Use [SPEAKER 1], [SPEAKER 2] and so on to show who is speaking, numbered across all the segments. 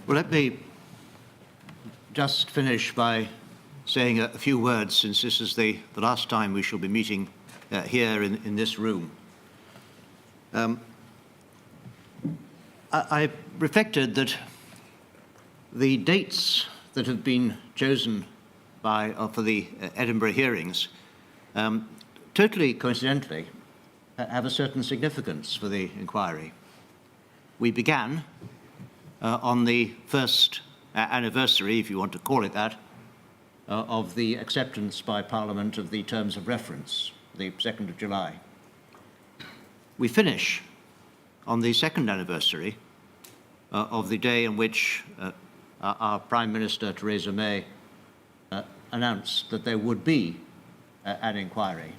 [SPEAKER 1] Well, let me just finish by saying a few words, since this is the last time we shall be meeting here in this room. I reflected that the dates that have been chosen for the Edinburgh hearings, totally coincidentally, have a certain significance for the inquiry. We began on the first anniversary, if you want to call it that, of the acceptance by Parliament of the terms of reference, the 2nd of July. We finish on the second anniversary of the day in which our Prime Minister, Theresa May, announced that there would be an inquiry.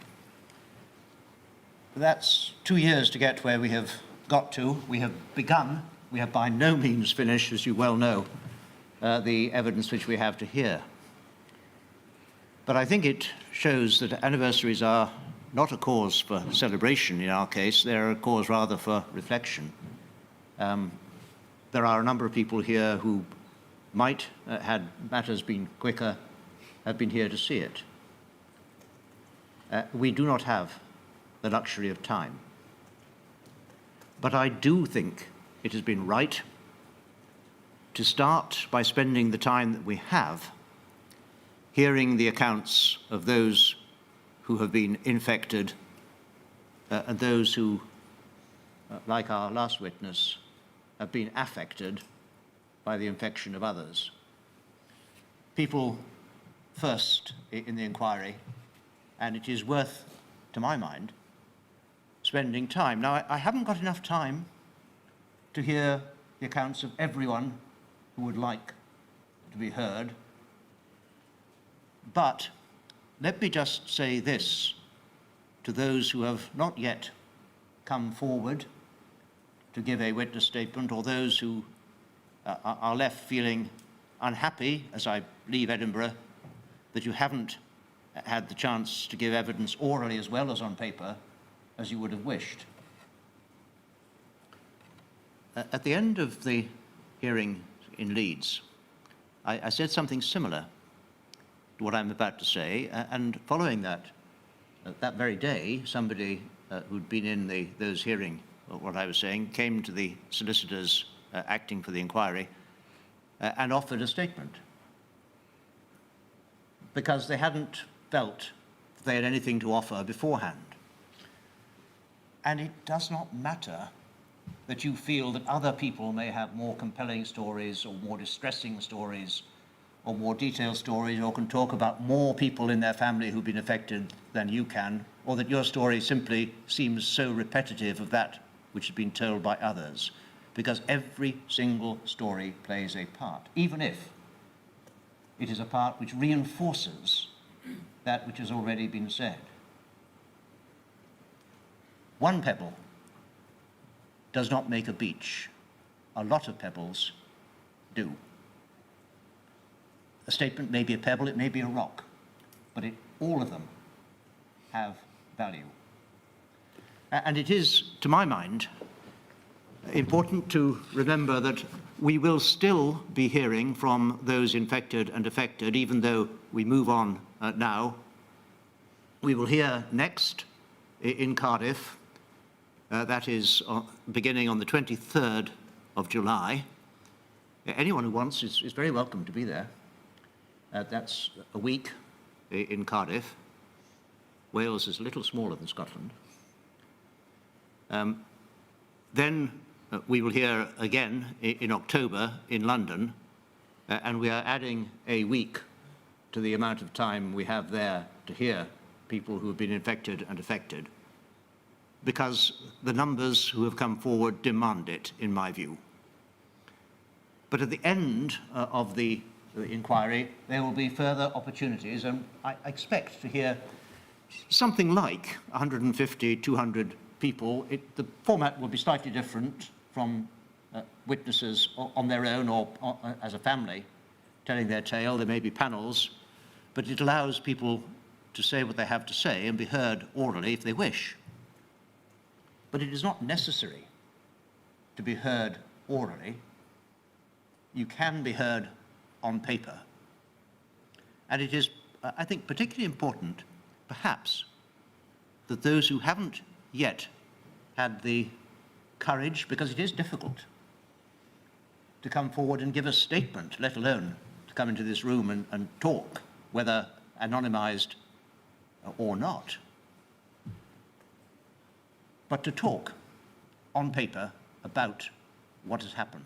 [SPEAKER 1] That's 2 years to get where we have got to. We have begun. We have by no means finished, as you well know, the evidence which we have to hear. But I think it shows that anniversaries are not a cause for celebration in our case. They're a cause rather for reflection. There are a number of people here who might, had matters been quicker, have been here to see it. We do not have the luxury of time. But I do think it has been right to start by spending the time that we have hearing the accounts of those who have been infected and those who, like our last witness, have been affected by the infection of others. People first in the inquiry, and it is worth, to my mind, spending time. Now, I haven't got enough time to hear the accounts of everyone who would like to be heard, but let me just say this to those who have not yet come forward to give a witness statement, or those who are left feeling unhappy as I leave Edinburgh, that you haven't had the chance to give evidence orally as well as on paper as you would have wished. At the end of the hearing in Leeds, I said something similar to what I'm about to say, and following that, that very day, somebody who'd been in those hearing what I was saying came to the solicitors acting for the inquiry and offered a statement because they hadn't felt they had anything to offer beforehand. And it does not matter that you feel that other people may have more compelling stories or more distressing stories or more detailed stories, or can talk about more people in their family who've been affected than you can, or that your story simply seems so repetitive of that which has been told by others, because every single story plays a part, even if it is a part which reinforces that which has already been said. One pebble does not make a beach. A lot of pebbles do. A statement may be a pebble, it may be a rock, but all of them have value. And it is, to my mind, important to remember that we will still be hearing from those infected and affected, even though we move on now. We will hear next in Cardiff, that is beginning on the 23rd of July. Anyone who wants is very welcome to be there. That's a week in Cardiff. Wales is a little smaller than Scotland. Then we will hear again in October in London, and we are adding a week to the amount of time we have there to hear people who have been infected and affected, because the numbers who have come forward demand it, in my view. But at the end of the inquiry, there will be further opportunities, and I expect to hear something like 150, 200 people. The format will be slightly different from witnesses on their own or as a family telling their tale. There may be panels, but it allows people to say what they have to say and be heard orally if they wish. But it is not necessary to be heard orally you can be heard on paper. And it is, I think, particularly important, perhaps, that those who haven't yet had the courage, because it is difficult, to come forward and give a statement, let alone to come into this room and talk, whether anonymized or not, but to talk on paper about what has happened.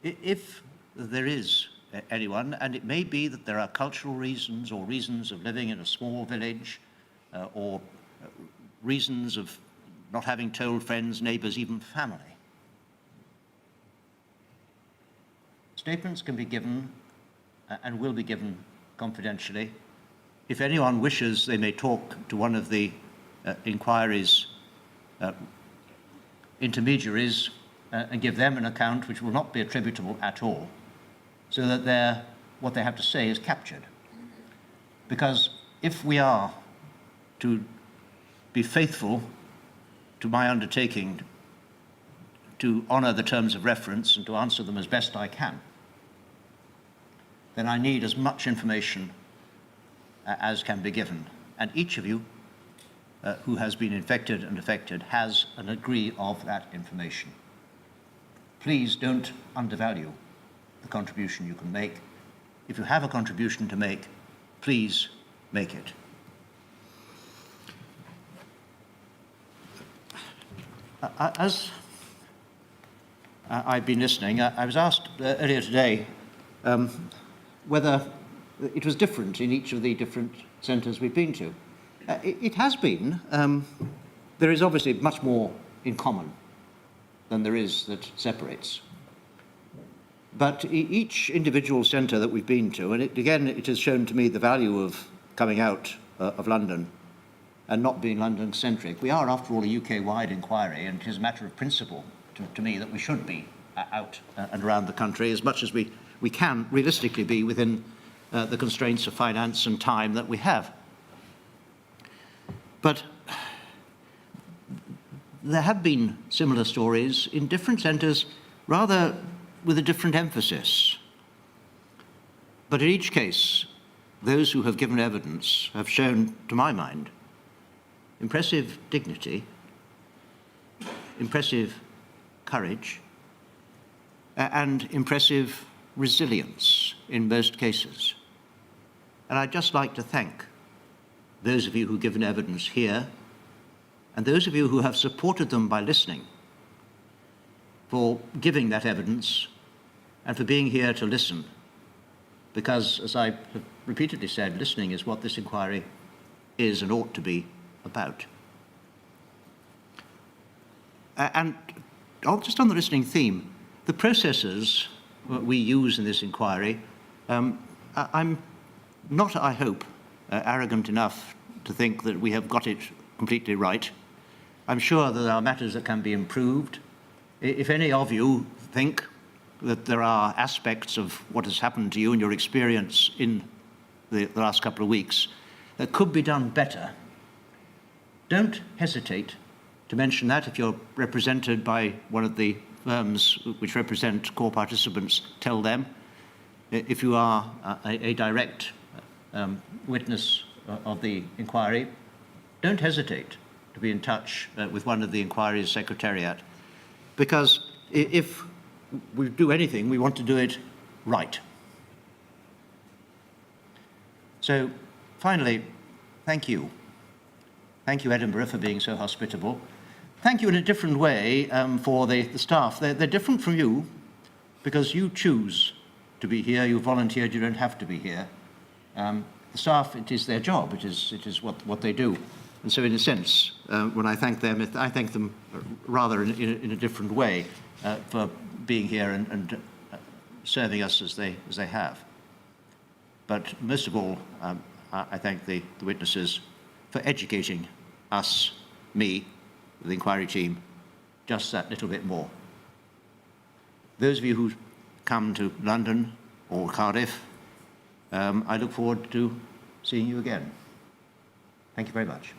[SPEAKER 1] If there is anyone, and it may be that there are cultural reasons or reasons of living in a small village or reasons of not having told friends, neighbours, even family, statements can be given and will be given confidentially. If anyone wishes, they may talk to one of the inquiry's intermediaries and give them an account which will not be attributable at all, so that what they have to say is captured. Because if we are to be faithful to my undertaking to honour the terms of reference and to answer them as best I can, then I need as much information as can be given. And each of you who has been infected and affected has a degree of that information. Please don't undervalue the contribution you can make. If you have a contribution to make, please make it. As I've been listening, I was asked earlier today whether it was different in each of the different centres we've been to. It has been. There is obviously much more in common than there is that separates. But each individual centre that we've been to, and it has shown to me the value of coming out of London and not being London-centric. We are, after all, a UK-wide inquiry, and it is a matter of principle to me that we should be out and around the country as much as we can realistically be within the constraints of finance and time that we have. But there have been similar stories in different centres, rather with a different emphasis. But in each case, those who have given evidence have shown, to my mind, impressive dignity, impressive courage, and impressive resilience in most cases. And I'd just like to thank those of you who've given evidence here, and those of you who have supported them by listening, for giving that evidence and for being here to listen. Because, as I have repeatedly said, listening is what this inquiry is and ought to be about. And just on the listening theme, the processes we use in this inquiry, I'm not, I hope, arrogant enough to think that we have got it completely right. I'm sure that there are matters that can be improved. If any of you think that there are aspects of what has happened to you and your experience in the last couple of weeks that could be done better, don't hesitate to mention that. If you're represented by one of the firms which represent core participants, tell them. If you are a direct witness of the inquiry, don't hesitate to be in touch with one of the inquiry's secretariat, because if we do anything, we want to do it right. So, finally, thank you. Thank you, Edinburgh, for being so hospitable. Thank you in a different way for the staff. They're different from you because you choose to be here, you volunteered, you don't have to be here. The staff, it is their job, it is what they do. And so in a sense, when I thank them rather in a different way for being here and serving us as they have. But most of all, I thank the witnesses for educating us, me, the inquiry team, just that little bit more. Those of you who come to London or Cardiff, I look forward to seeing you again. Thank you very much.